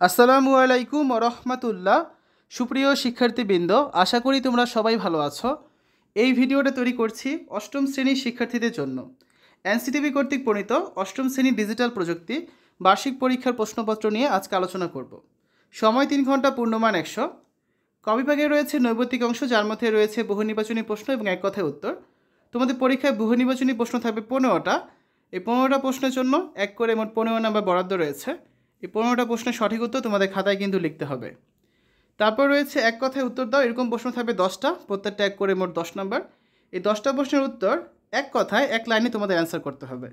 আসসালামু আলাইকুম রহমতুল্লাহ। সুপ্রিয় শিক্ষার্থীবৃন্দ, আশা করি তোমরা সবাই ভালো আছো। এই ভিডিওটা তৈরি করছি অষ্টম শ্রেণীর শিক্ষার্থীদের জন্য। এনসিটিভি কর্তৃক প্রণীত অষ্টম শ্রেণীর ডিজিটাল প্রযুক্তি বার্ষিক পরীক্ষার প্রশ্নপত্র নিয়ে আজকে আলোচনা করব। সময় 3 ঘন্টা, পূর্ণমান 100। কবিভাগে রয়েছে নৈবত্তিক অংশ, যার মধ্যে রয়েছে বহু নির্বাচনী প্রশ্ন এবং এক কথায় উত্তর। তোমাদের পরীক্ষায় বহু নির্বাচনী প্রশ্ন থাকবে 15টা। এই 15টা প্রশ্নের জন্য এক করে মোট 15 নাম্বার বরাদ্দ রয়েছে। এই 15টা প্রশ্নের সঠিক উত্তর তোমাদের খাতায় কিন্তু লিখতে হবে। তারপর রয়েছে এক কথায় উত্তর দাও, এরকম প্রশ্ন থাকবে 10টা, প্রত্যেকটা এক করে মোট 10 নাম্বার। এই 10টা প্রশ্নের উত্তর এক কথায় এক লাইনে তোমাদের অ্যান্সার করতে হবে।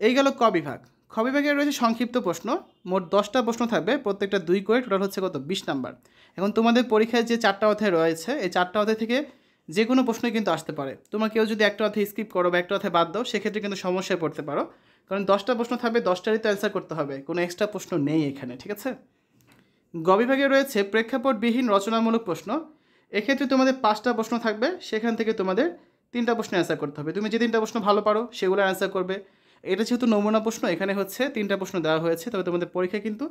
এই গেল ক বিভাগ। খ বিভাগে রয়েছে সংক্ষিপ্ত প্রশ্ন, মোট 10টা প্রশ্ন থাকবে, প্রত্যেকটা 2 করে, টোটাল হচ্ছে কত 20 নাম্বার। এখন তোমাদের পরীক্ষায় যে 4টা অধ্যায় রয়েছে, এই 4টা অধ্যায় থেকে যে কোনো প্রশ্নই কিন্তু আসতে পারে। তোমরা কেউ যদি একটা অধ্যায় স্কিপ করো বা একটা অধ্যায় বাদ দাও, সেক্ষেত্রে কিন্তু সমস্যায় পড়তে পারো, কারণ 10টা প্রশ্ন থাকবে, 10টারই তো অ্যান্সার করতে হবে, কোনো এক্সট্রা প্রশ্ন নেই এখানে, ঠিক আছে। গ বিভাগে রয়েছে প্রেক্ষাপটবিহীন রচনামূলক প্রশ্ন। এক্ষেত্রে তোমাদের 5টা প্রশ্ন থাকবে, সেখান থেকে তোমাদের 3টা প্রশ্ন অ্যান্সার করতে হবে। তুমি যে 3টা প্রশ্ন ভালো পারো সেগুলো অ্যান্সার করবে। এটা যেহেতু নমুনা প্রশ্ন, এখানে হচ্ছে 3টা প্রশ্ন দেওয়া হয়েছে, তবে তোমাদের পরীক্ষায় কিন্তু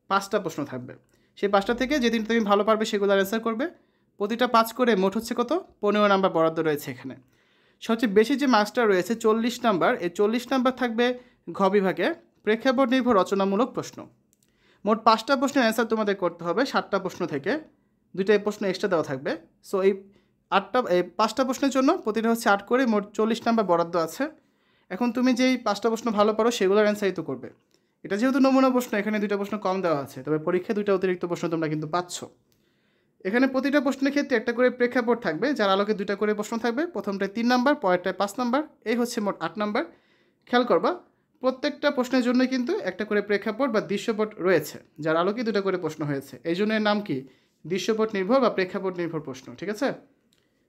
5টা প্রশ্ন থাকবে। সেই 5টা থেকে যে 3টা তুমি ভালো পারবে সেগুলো অ্যান্সার করবে। প্রতিটা 5 করে মোট হচ্ছে কত 15 নাম্বার বরাদ্দ রয়েছে এখানে। সবচেয়ে বেশি যে মার্কসটা রয়েছে 40 নাম্বার, এই 40 নাম্বার থাকবে ঘ বিভাগে প্রেক্ষাপট নির্ভর রচনামূলক প্রশ্ন। মোট 5টা প্রশ্নের অ্যান্সার তোমাদের করতে হবে 7টা প্রশ্ন থেকে, 2টা প্রশ্ন এক্সট্রা দেওয়া থাকবে। সো এই 5টা প্রশ্নের জন্য প্রতিটা হচ্ছে 8 করে, মোট 40 নাম্বার বরাদ্দ আছে। এখন তুমি যেই 5টা প্রশ্ন ভালো পারো সেগুলোর অ্যান্সারই তো করবে। এটা যেহেতু নমুনা প্রশ্ন, এখানে 2টা প্রশ্ন কম দেওয়া আছে, তবে পরীক্ষায় 2টা অতিরিক্ত প্রশ্ন তোমরা কিন্তু পাচ্ছ। এখানে প্রতিটা প্রশ্নের ক্ষেত্রে একটা করে প্রেক্ষাপট থাকবে, যার আলোকে 2টা করে প্রশ্ন থাকবে। প্রথমটায় 3 নাম্বার, পরেরটায় 5 নাম্বার, এই হচ্ছে মোট 8 নাম্বার। খেয়াল করবা, প্রত্যেকটা প্রশ্নের জন্য কিন্তু একটা করে প্রেক্ষাপট বা দৃশ্যপট রয়েছে, যার আলোকে 2টা করে প্রশ্ন হয়েছে। এই জন্য এর নাম কি, দৃশ্যপট নির্ভর বা প্রেক্ষাপট নির্ভর প্রশ্ন, ঠিক আছে।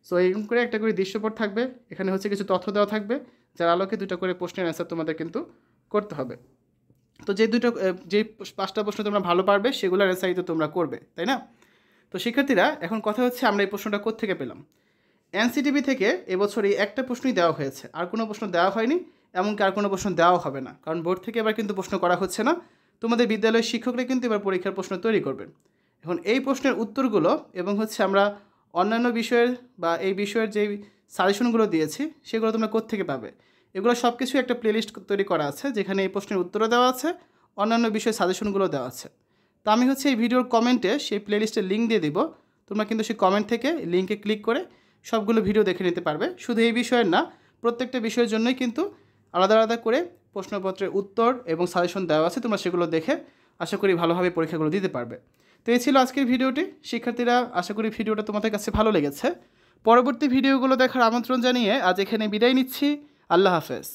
সো এইরকম করে একটা করে দৃশ্যপট থাকবে, এখানে হচ্ছে কিছু তথ্য দেওয়া থাকবে, যার আলোকে 2টা করে প্রশ্নের অ্যান্সার তোমাদের কিন্তু করতে হবে। তো যেই 5টা প্রশ্ন তোমরা ভালো পারবে সেগুলোর অ্যান্সারই তো তোমরা করবে, তাই না। তো শিক্ষার্থীরা, এখন কথা হচ্ছে আমরা এই প্রশ্নটা কোত্থেকে পেলাম। এনসিটিভি থেকে এবছর এই একটা প্রশ্নই দেওয়া হয়েছে, আর কোনো প্রশ্ন দেওয়া হয়নি, এমনকি আর কোনো প্রশ্ন দেওয়া হবে না, কারণ বোর্ড থেকে এবার কিন্তু প্রশ্ন করা হচ্ছে না। তোমাদের বিদ্যালয়ের শিক্ষকরা কিন্তু এবার পরীক্ষার প্রশ্ন তৈরি করবেন। এখন এই প্রশ্নের উত্তরগুলো এবং হচ্ছে আমরা অন্যান্য বিষয়ের বা এই বিষয়ের যেই সাজেশনগুলো দিয়েছি সেগুলো তোমরা কোত্থেকে পাবে, এগুলো সব কিছু একটা প্লেলিস্ট তৈরি করা আছে, যেখানে এই প্রশ্নের উত্তরও দেওয়া আছে, অন্যান্য বিষয়ের সাজেশনগুলো দেওয়া আছে। তো আমি হচ্ছে এই ভিডিওর কমেন্টে সেই প্লেলিস্টের লিঙ্ক দিয়ে দিব, তোমরা কিন্তু সেই কমেন্ট থেকে লিঙ্কে ক্লিক করে সবগুলো ভিডিও দেখে নিতে পারবে। শুধু এই বিষয়ের না, প্রত্যেকটা বিষয়ের জন্যই কিন্তু আলাদা আলাদা করে প্রশ্নপত্রের উত্তর এবং সাজেশন দেওয়া আছে, তোমরা সেগুলো দেখে আশা করি ভালোভাবে পরীক্ষাগুলো দিতে পারবে। তো এই ছিল আজকের ভিডিওটি। শিক্ষার্থীরা, আশা করি ভিডিওটা তোমাদের কাছে ভালো লেগেছে। পরবর্তী ভিডিওগুলো দেখার আমন্ত্রণ জানিয়ে আজ এখানে বিদায় নিচ্ছি। আল্লাহ হাফেজ।